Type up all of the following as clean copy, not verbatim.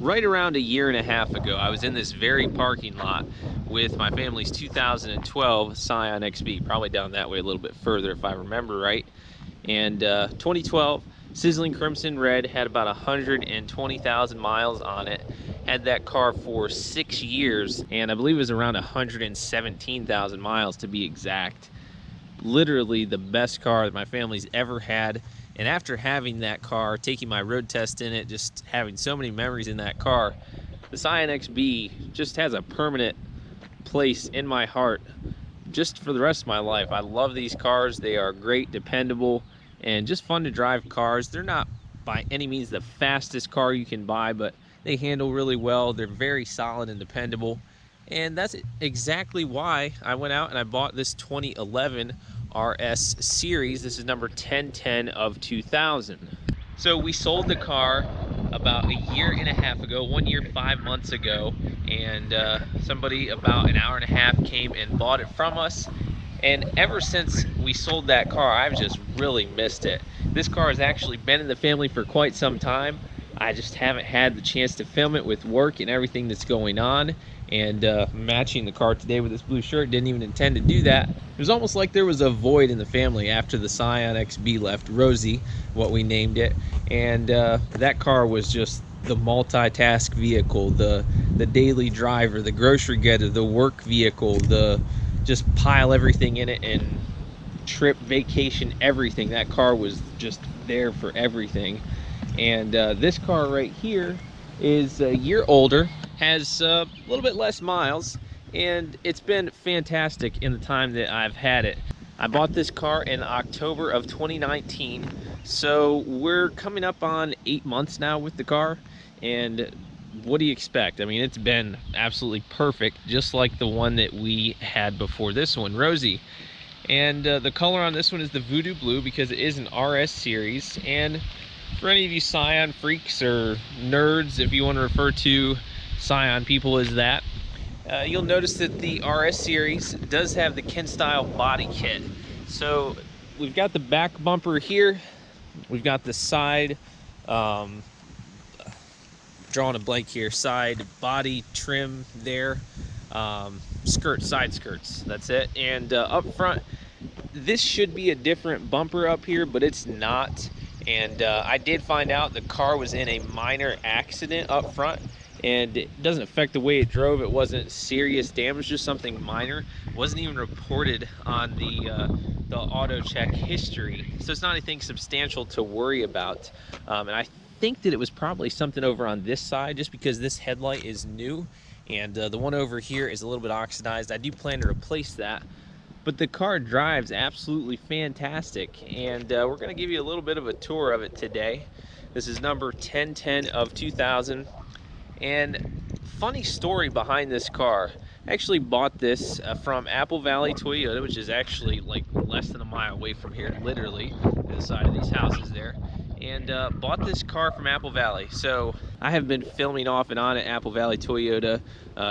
right around a year and a half ago, I was in this very parking lot with my family's 2012 Scion XB, probably down that way a little bit further if I remember right. And 2012 Sizzling Crimson Red had about 120,000 miles on it. Had that car for 6 years, and I believe it was around 117,000 miles to be exact. Literally the best car that my family's ever had. And after having that car, taking my road test in it, just having so many memories in that car, the Scion XB just has a permanent place in my heart just for the rest of my life. I love these cars. They are great, dependable, and just fun to drive cars. They're not by any means the fastest car you can buy, but they handle really well. They're very solid and dependable. And that's exactly why I went out and I bought this 2011 RS series. This is number 1010 of 2000. So we sold the car about a year and a half ago, 1 year, 5 months ago, and somebody about an hour and a half came and bought it from us. And ever since we sold that car, I've just really missed it. This car has actually been in the family for quite some time. I just haven't had the chance to film it with work and everything that's going on. And matching the car today with this blue shirt, didn't even intend to do that. It was almost like there was a void in the family after the Scion XB left, Rosie, what we named it. And that car was just the multitask vehicle, the daily driver, the grocery getter, the work vehicle, the just pile everything in it and trip, vacation, everything. That car was just there for everything. And this car right here is a year older, has a little bit less miles, and it's been fantastic in the time that I've had it. I bought this car in October of 2019, so we're coming up on 8 months now with the car. And what do you expect? I mean, it's been absolutely perfect, just like the one that we had before this one, Rosie. And the color on this one is the Voodoo Blue because it is an RS series. And for any of you Scion freaks or nerds, if you want to refer to Scion people as that, you'll notice that the RS series does have the Ken style body kit. So we've got the back bumper here, we've got the side drawing a blank here, side body trim there, side skirts, that's it. And up front, this should be a different bumper up here, but it's not. And I did find out the car was in a minor accident up front, and it doesn't affect the way it drove. It wasn't serious damage, just something minor. It wasn't even reported on the auto check history, so it's not anything substantial to worry about. And I think that it was probably something over on this side, just because this headlight is new, and the one over here is a little bit oxidized. I do plan to replace that. But the car drives absolutely fantastic, and we're going to give you a little bit of a tour of it today. This is number 1010 of 2000. And funny story behind this car. I actually bought this from Apple Valley Toyota, which is actually like less than a mile away from here, literally, to the side of these houses there. And bought this car from Apple Valley. So I have been filming off and on at Apple Valley Toyota,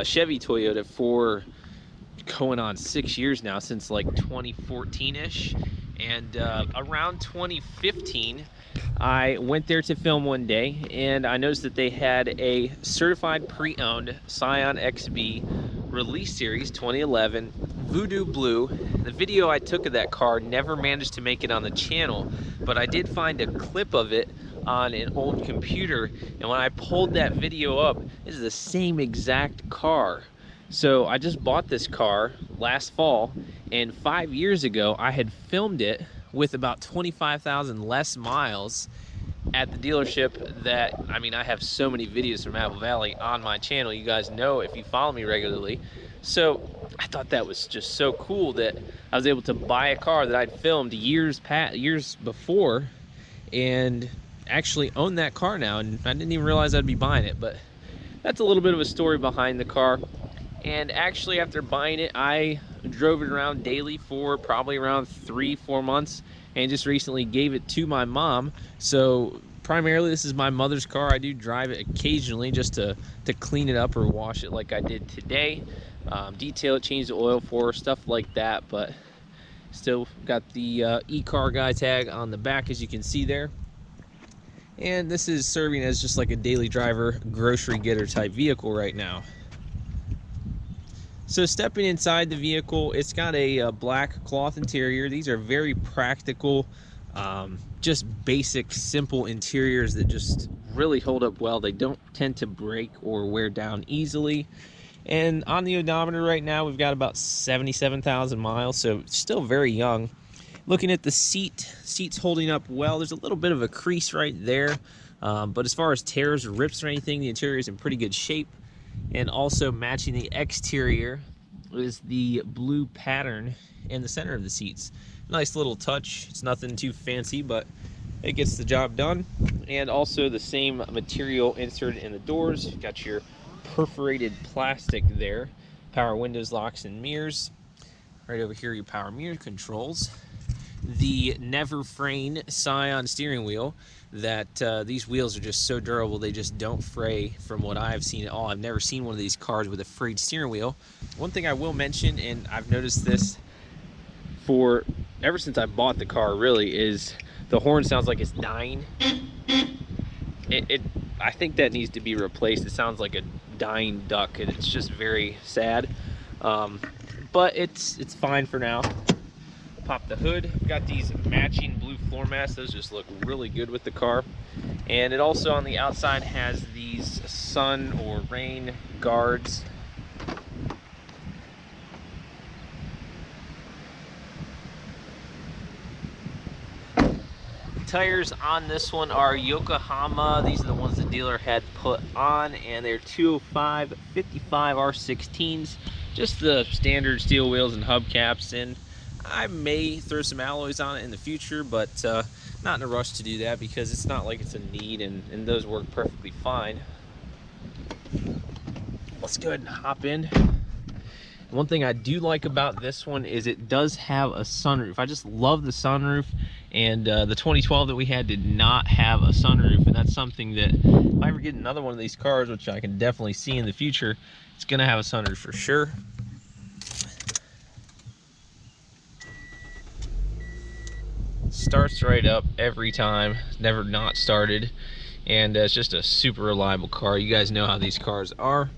Chevy Toyota for going on 6 years now, since like 2014-ish. And around 2015, I went there to film one day, and I noticed that they had a certified pre-owned Scion XB release series 2011 Voodoo Blue. The video I took of that car never managed to make it on the channel, but I did find a clip of it on an old computer, and when I pulled that video up, this is the same exact car. So I just bought this car last fall, and 5 years ago I had filmed it with about 25,000 less miles at the dealership that, I mean, I have so many videos from Apple Valley on my channel. You guys know if you follow me regularly. So I thought that was just so cool that I was able to buy a car that I'd filmed years before and actually own that car now. And I didn't even realize I'd be buying it, but that's a little bit of a story behind the car. And actually, after buying it, I drove it around daily for probably around 3-4 months, and just recently gave it to my mom. So primarily this is my mother's car. I do drive it occasionally just to clean it up or wash it like I did today, detail it, change the oil for her, stuff like that. But still got the e-car guy tag on the back, as you can see there. And this is serving as just like a daily driver, grocery getter type vehicle right now. So stepping inside the vehicle, it's got a black cloth interior. These are very practical, just basic, simple interiors that just really hold up well. They don't tend to break or wear down easily. And on the odometer right now, we've got about 77,000 miles, so still very young. Looking at the seat's holding up well. There's a little bit of a crease right there, but as far as tears or rips or anything, the interior is in pretty good shape. And also matching the exterior is the blue pattern in the center of the seats. Nice little touch. It's nothing too fancy, but it gets the job done. And also the same material inserted in the doors. You've got your perforated plastic there. Power windows, locks, and mirrors. Right over here, your power mirror controls. The never fraying Scion steering wheel. That these wheels are just so durable, they just don't fray from what I've seen at all. I've never seen one of these cars with a frayed steering wheel. One thing I will mention, and I've noticed this for ever since I bought the car really, is the horn sounds like it's dying. I think that needs to be replaced. It sounds like a dying duck, and it's just very sad. But it's fine for now. Pop the hood. We've got these matching blue floor mats. Those just look really good with the car. And it also on the outside has these sun or rain guards. Tires on this one are Yokohama. These are the ones the dealer had put on, and they're 205 55 R16s. Just the standard steel wheels and hubcaps, and I may throw some alloys on it in the future, but not in a rush to do that because it's not like it's a need, and those work perfectly fine. Let's go ahead and hop in. One thing I do like about this one is it does have a sunroof. I just love the sunroof, and the 2012 that we had did not have a sunroof, and that's something that if I ever get another one of these cars, which I can definitely see in the future, it's gonna have a sunroof for sure. Starts right up every time, never not started, and it's just a super reliable car. You guys know how these cars are.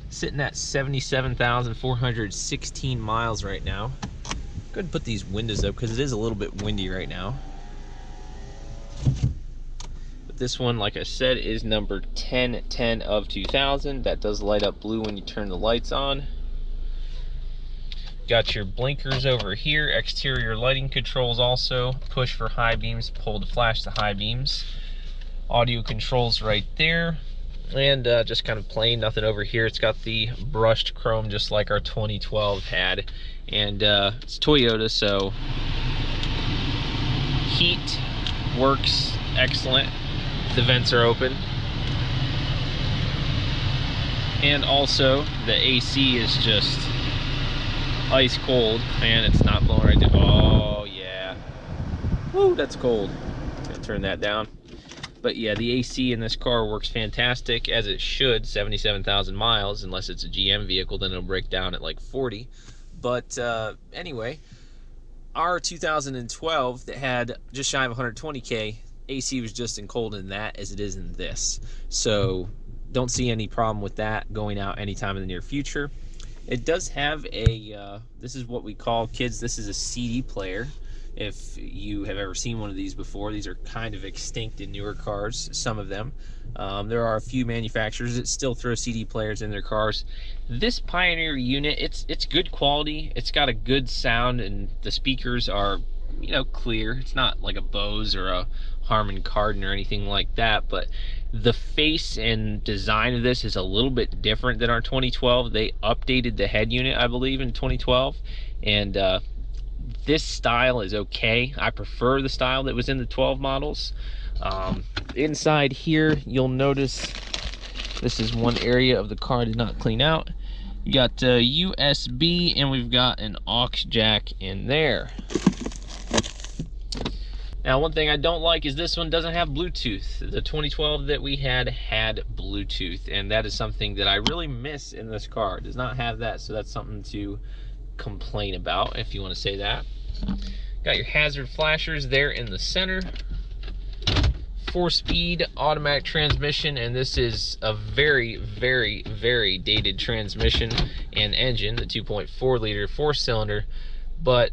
Sitting at 77,416 miles right now. Go ahead and put these windows up because it is a little bit windy right now. But this one, like I said, is number 1010 of 2000. That does light up blue when you turn the lights on. Got your blinkers over here, exterior lighting controls also, push for high beams, pull to flash the high beams. Audio controls right there. And just kind of plain, nothing over here. It's got the brushed chrome just like our 2012 had. And it's Toyota, so heat works excellent. The vents are open. And also the AC is just ice cold, and it's not blowing right down. Oh yeah, woo, that's cold. Gonna turn that down. But yeah, the AC in this car works fantastic, as it should. 77,000 miles, unless it's a GM vehicle, then it'll break down at like 40. But anyway, our 2012 that had just shy of 120K, AC was just as cold in that as it is in this. So don't see any problem with that going out anytime in the near future. It does have a, this is what we call, kids, this is a CD player. If you have ever seen one of these before, these are kind of extinct in newer cars, some of them. There are a few manufacturers that still throw CD players in their cars. This Pioneer unit, it's good quality. It's got a good sound, and the speakers are, you know, clear. It's not like a Bose or a Harman Kardon or anything like that, but the face and design of this is a little bit different than our 2012. They updated the head unit, I believe, in 2012, and this style is okay. I prefer the style that was in the 12 models. Inside here, you'll notice this is one area of the car I did not clean out. You got USB, and we've got an aux jack in there. Now, one thing I don't like is this one doesn't have Bluetooth. The 2012 that we had Bluetooth, and that is something that I really miss in this car. It does not have that, so that's something to complain about, if you want to say that. Got your hazard flashers there in the center. 4-speed automatic transmission, and this is a very, very, very dated transmission and engine, the 2.4 liter 4-cylinder, but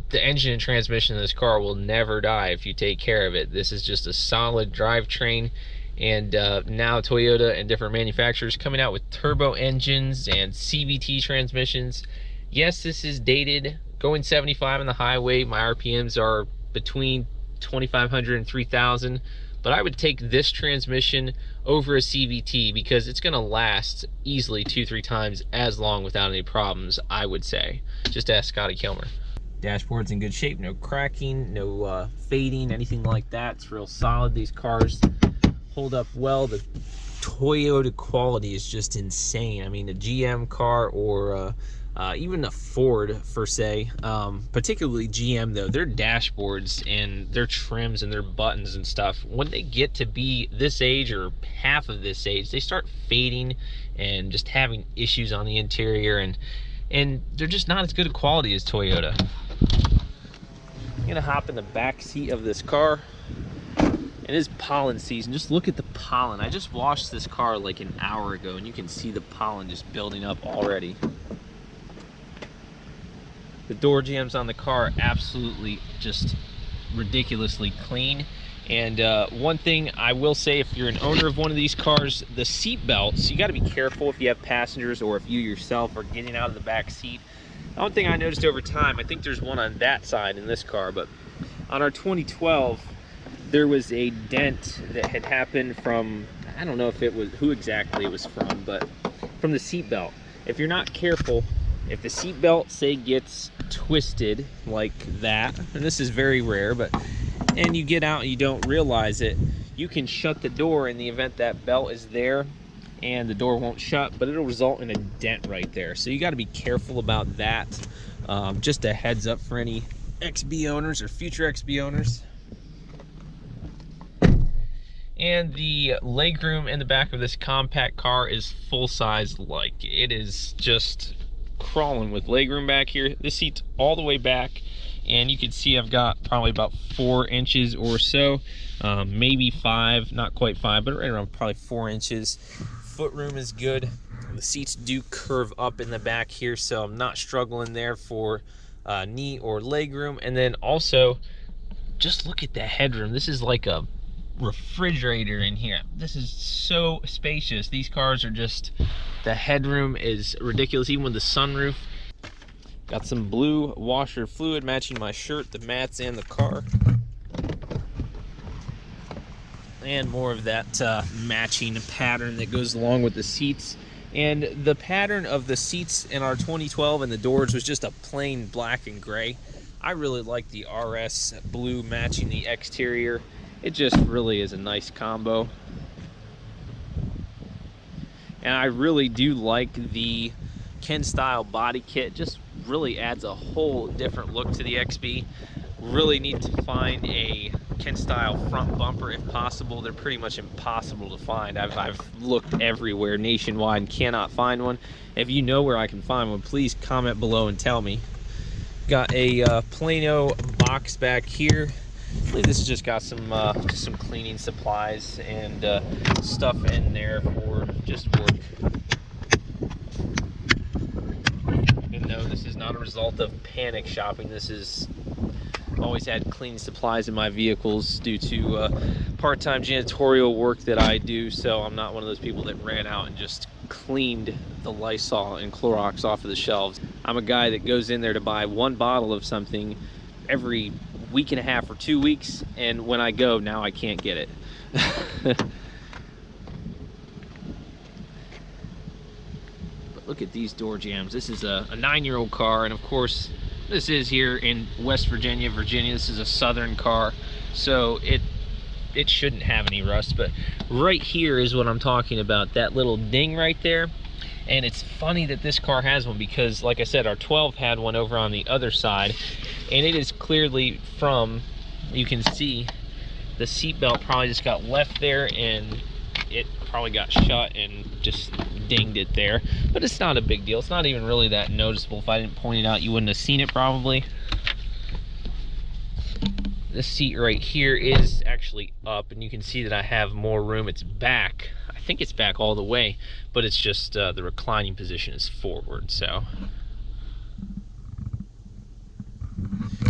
the engine and transmission of this car will never die if you take care of it. This is just a solid drivetrain, and now Toyota and different manufacturers coming out with turbo engines and CVT transmissions. Yes, this is dated, going 75 on the highway. My RPMs are between 2,500 and 3,000, but I would take this transmission over a CVT because it's going to last easily 2-3 times as long without any problems, I would say. Just ask Scotty Kilmer. Dashboard's in good shape, no cracking, no fading, anything like that. It's real solid. These cars hold up well. The Toyota quality is just insane. I mean, a GM car or even a Ford per se, particularly GM though, their dashboards and their trims and their buttons and stuff, when they get to be this age or half of this age, they start fading and just having issues on the interior, and they're just not as good a quality as Toyota. I'm gonna hop in the back seat of this car. It is pollen season. Just look at the pollen. I just washed this car like an hour ago, and you can see the pollen just building up already. The door jambs on the car are absolutely just ridiculously clean. And one thing I will say, if you're an owner of one of these cars, the seat belts, you got to be careful if you have passengers or if you yourself are getting out of the back seat. One thing I noticed over time, I think there's one on that side in this car, but on our 2012, there was a dent that had happened from, I don't know if it was who exactly it was from, but from the seat belt. If you're not careful, if the seat belt, say, gets twisted like that, and this is very rare, but and you get out and you don't realize it, you can shut the door in the event that belt is there and the door won't shut, but it'll result in a dent right there. So you got to be careful about that. Just a heads up for any XB owners or future XB owners. And the legroom in the back of this compact car is full size. Like, it is just crawling with legroom back here. This seat's all the way back, and you can see I've got probably about 4 inches or so, maybe 5, not quite 5, but right around probably 4 inches. Foot room is good. The seats do curve up in the back here, so I'm not struggling there for knee or leg room. And then also, just look at the headroom. This is like a refrigerator in here. This is so spacious. These cars are just, the headroom is ridiculous, even with the sunroof. Got some blue washer fluid matching my shirt, the mats, and the car. And more of that matching pattern that goes along with the seats. And the pattern of the seats in our 2012 and the doors was just a plain black and gray. I really like the RS blue matching the exterior. It just really is a nice combo. And I really do like the Ken style body kit. Just really adds a whole different look to the XB. Really need to find a Ken style front bumper if possible. They're pretty much impossible to find. I've looked everywhere nationwide and cannot find one. If you know where I can find one, please comment below and tell me. Got a Plano box back here. I believe this has just got some cleaning supplies and stuff in there for just work. And no, this is not a result of panic shopping. This is always had cleaning supplies in my vehicles due to part-time janitorial work that I do, so I'm not one of those people that ran out and just cleaned the Lysol and Clorox off of the shelves. I'm a guy that goes in there to buy 1 bottle of something every week and a half or 2 weeks, and when I go, now I can't get it. But look at these door jambs. This is a 9-year-old car, and of course this is here in West Virginia. This is a southern car, so it shouldn't have any rust. But right here is what I'm talking about, that little ding right there. And it's funny that this car has one because, like I said, our 12 had one over on the other side, and it is clearly from, you can see the seatbelt probably just got left there and it probably got shut and just dinged it there. But it's not a big deal. It's not even really that noticeable. If I didn't point it out, you wouldn't have seen it probably. This seat right here is actually up, and you can see that I have more room. It's back. I think it's back all the way, but it's just the reclining position is forward. So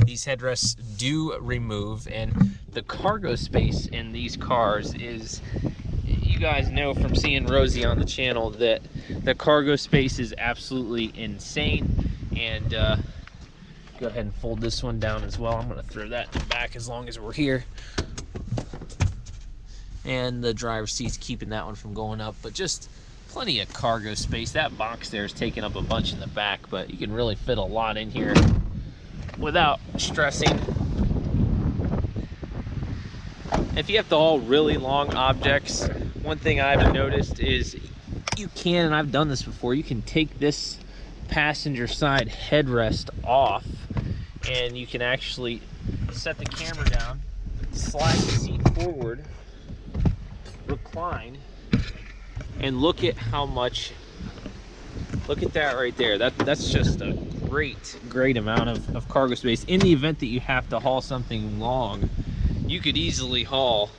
these headrests do remove, and the cargo space in these cars is, you guys know from seeing Rosie on the channel that the cargo space is absolutely insane. And go ahead and fold this one down as well. I'm going to throw that back as long as we're here. And the driver's seat's keeping that one from going up, but just plenty of cargo space. That box there is taking up a bunch in the back, but you can really fit a lot in here without stressing. If you have to haul really long objects, one thing I've noticed is you can, and I've done this before, you can take this passenger side headrest off, and you can actually set the camera down, slide the seat forward, recline, and look at how much, look at that right there. That's just a great amount of cargo space. In the event that you have to haul something long, you could easily haul,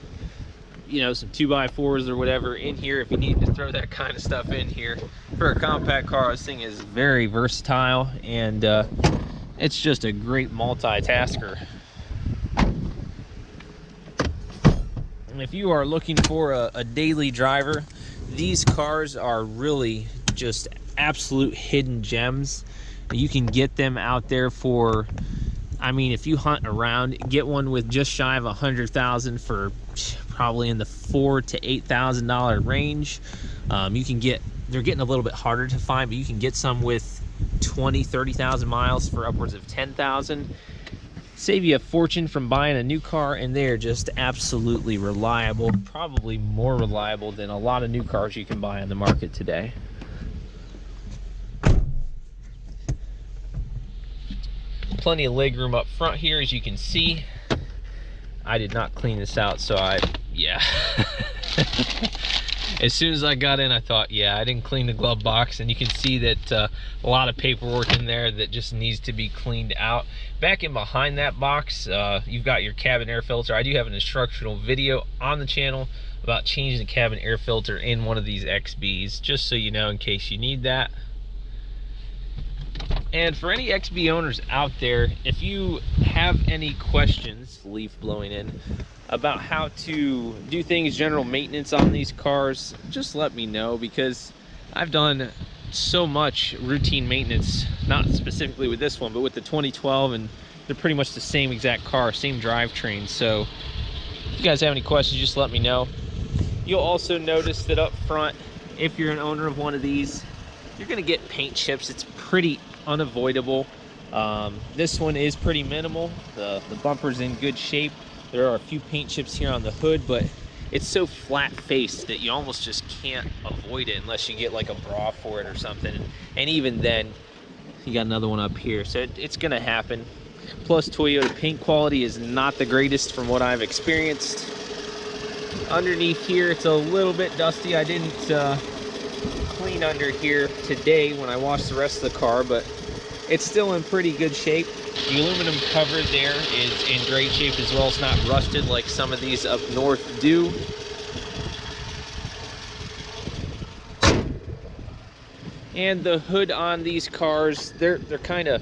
you know, some 2x4s or whatever in here if you need to throw that kind of stuff in here. For a compact car, this thing is very versatile, and it's just a great multitasker. And if you are looking for a daily driver, these cars are really just absolute hidden gems. You can get them out there for, I mean, if you hunt around, get one with just shy of 100,000 for probably in the $4,000 to $8,000 range. You can get, they're getting a little bit harder to find, but you can get some with 20, 30,000 miles for upwards of 10,000. Save you a fortune from buying a new car, and they're just absolutely reliable, probably more reliable than a lot of new cars you can buy on the market today. Plenty of legroom up front here, as you can see. I did not clean this out, so yeah. As soon as I got in, I thought, yeah, I didn't clean the glove box, and you can see that a lot of paperwork in there that just needs to be cleaned out. Back in behind that box, you've got your cabin air filter. I do have an instructional video on the channel about changing the cabin air filter in one of these XBs, just so you know, in case you need that. And for any XB owners out there, if you have any questions, leaf blowing in, about how to do things, general maintenance on these cars, just let me know, because I've done so much routine maintenance, not specifically with this one, but with the 2012, and they're pretty much the same exact car, same drivetrain. So if you guys have any questions, just let me know. You'll also notice that up front, if you're an owner of one of these, you're gonna get paint chips. It's pretty unavoidable. This one is pretty minimal. The bumper's in good shape. There are a few paint chips here on the hood, but it's so flat faced that you almost just can't avoid it unless you get like a bra for it or something. And even then, you got another one up here. So it's gonna happen. Plus, Toyota paint quality is not the greatest from what I've experienced. Underneath here, it's a little bit dusty. I didn't clean under here today when I washed the rest of the car, but it's still in pretty good shape. The aluminum cover there is in great shape as well. It's not rusted like some of these up north do. And the hood on these cars, they're kind of,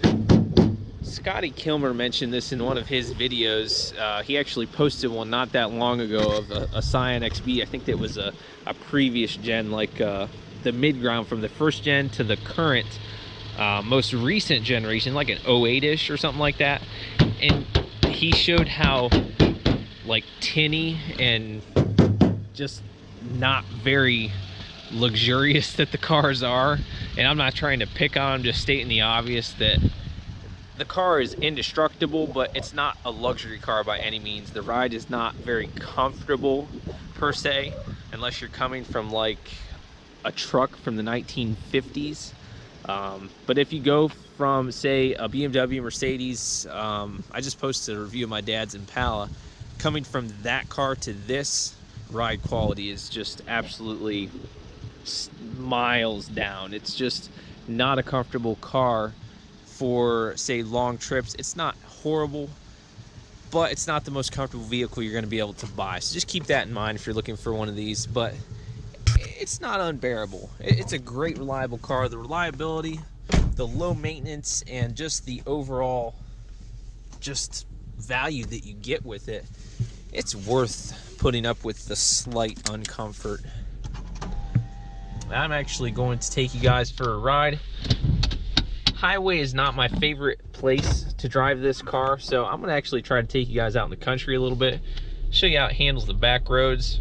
Scotty Kilmer mentioned this in one of his videos. He actually posted one not that long ago of a Scion XB. I think that was a previous gen, like the mid-ground from the first gen to the current most recent generation, like an 08-ish or something like that. And he showed how like tinny and just not very luxurious that the cars are. And I'm not trying to pick on them, just stating the obvious that the car is indestructible, but it's not a luxury car by any means. The ride is not very comfortable per se, unless you're coming from like a truck from the 1950s. But if you go from, say, a BMW, Mercedes, I just posted a review of my dad's Impala, coming from that car to this, ride quality is just absolutely miles down. It's just not a comfortable car for, say, long trips. It's not horrible, but it's not the most comfortable vehicle you're going to be able to buy. So just keep that in mind if you're looking for one of these. But it's not unbearable. It's a great, reliable car. The reliability, the low maintenance, and just the overall just value that you get with it, it's worth putting up with the slight uncomfort. I'm actually going to take you guys for a ride. Highway is not my favorite place to drive this car, so I'm gonna actually try to take you guys out in the country a little bit, show you how it handles the back roads.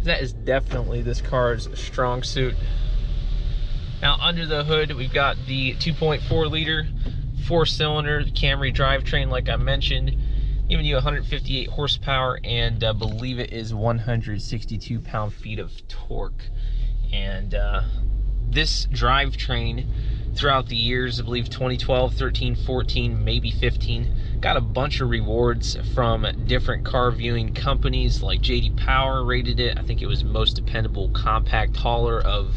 That is definitely this car's strong suit. Now under the hood, we've got the 2.4 liter, 4-cylinder Camry drivetrain, like I mentioned, giving you 158 horsepower and I believe it is 162 pound-feet of torque. And this drivetrain throughout the years, I believe 2012, 13, 14, maybe 15, got a bunch of rewards from different car viewing companies, like JD Power rated it. I think it was most dependable compact hauler of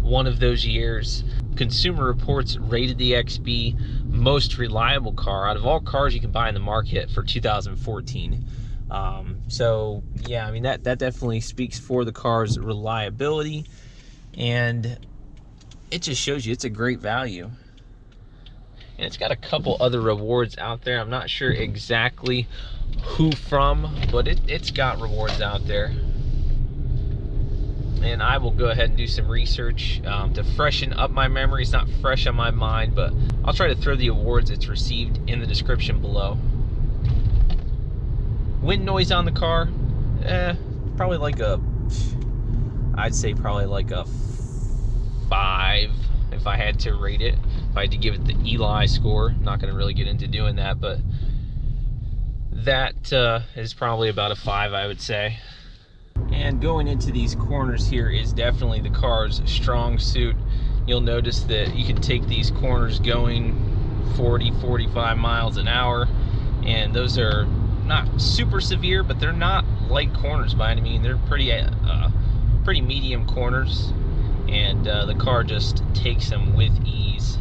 one of those years. Consumer Reports rated the XB most reliable car out of all cars you can buy in the market for 2014. So yeah, I mean, that definitely speaks for the car's reliability, and it just shows you it's a great value. And it's got a couple other rewards out there. I'm not sure exactly who from, but it's got rewards out there. And I will go ahead and do some research to freshen up my memory. It's not fresh on my mind, but I'll try to throw the awards it's received in the description below. Wind noise on the car, probably like a, I'd say probably like a 5 if I had to rate it. If I had to give it the Eli score, I'm not going to really get into doing that, but that is probably about a 5, I would say. And going into these corners here is definitely the car's strong suit. You'll notice that you can take these corners going 40, 45 miles an hour, and those are not super severe, but they're not light corners by any means. They're pretty medium corners, and the car just takes them with ease.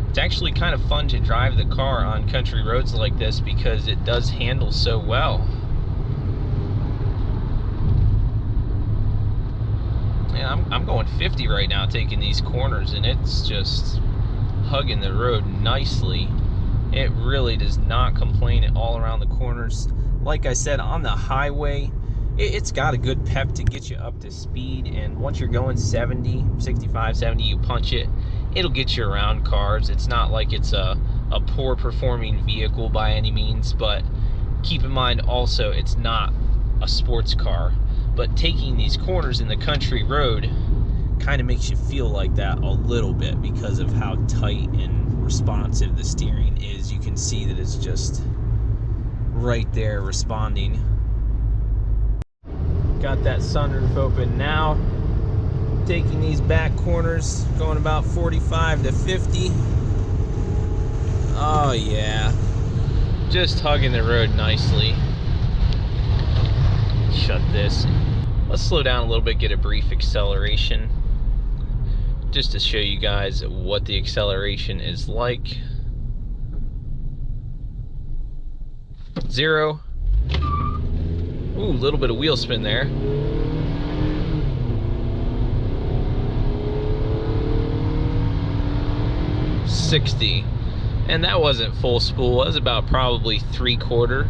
It's actually kind of fun to drive the car on country roads like this because it does handle so well. And I'm going 50 right now taking these corners, and it's just hugging the road nicely. It really does not complain at all around the corners. Like I said, on the highway, it's got a good pep to get you up to speed, and once you're going 70, 65, 70, you punch it, it'll get you around cars. It's not like it's a poor performing vehicle by any means, but keep in mind also it's not a sports car. But taking these corners in the country road kind of makes you feel like that a little bit because of how tight and responsive the steering is. You can see that it's just right there responding. Got that sunroof open now. Taking these back corners, going about 45 to 50. Oh yeah, just hugging the road nicely. Shut this. Let's slow down a little bit, get a brief acceleration just to show you guys what the acceleration is like. 0. Ooh, a little bit of wheel spin there. 60. And that wasn't full spool. It was about probably 3/4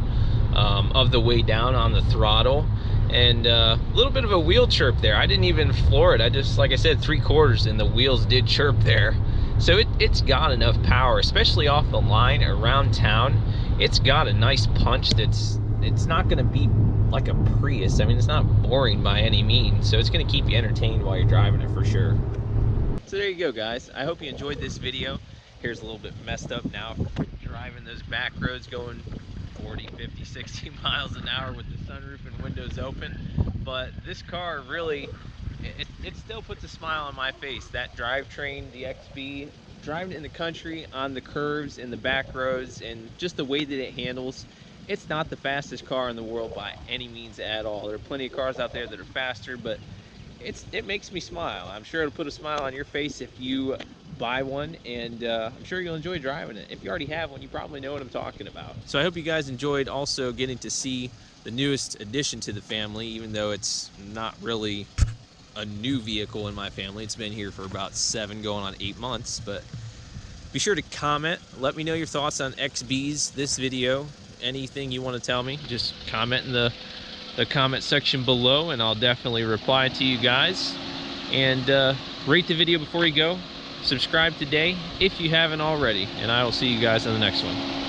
of the way down on the throttle. And a little bit of a wheel chirp there. I didn't even floor it. I just, like I said, 3/4, and the wheels did chirp there. So it's got enough power, especially off the line around town. It's got a nice punch it's not going to be like a Prius. I mean, it's not boring by any means, so it's going to keep you entertained while you're driving it for sure. So there you go, guys. I hope you enjoyed this video. Here's a little bit messed up now, driving those back roads going 40, 50, 60 miles an hour with the sunroof and windows open. But this car really, it still puts a smile on my face. That drivetrain, the XB, driving in the country on the curves and the back roads, and just the way that it handles, it's not the fastest car in the world by any means at all. There are plenty of cars out there that are faster, but it makes me smile. I'm sure it'll put a smile on your face if you buy one, and I'm sure you'll enjoy driving it. If you already have one, you probably know what I'm talking about. So I hope you guys enjoyed also getting to see the newest addition to the family, even though it's not really a new vehicle in my family. It's been here for about 7 going on 8 months. But be sure to comment, let me know your thoughts on XBs, this video, anything you want to tell me. Just comment in the comment section below, and I'll definitely reply to you guys. And rate the video before you go. Subscribe today if you haven't already, and I will see you guys on the next one.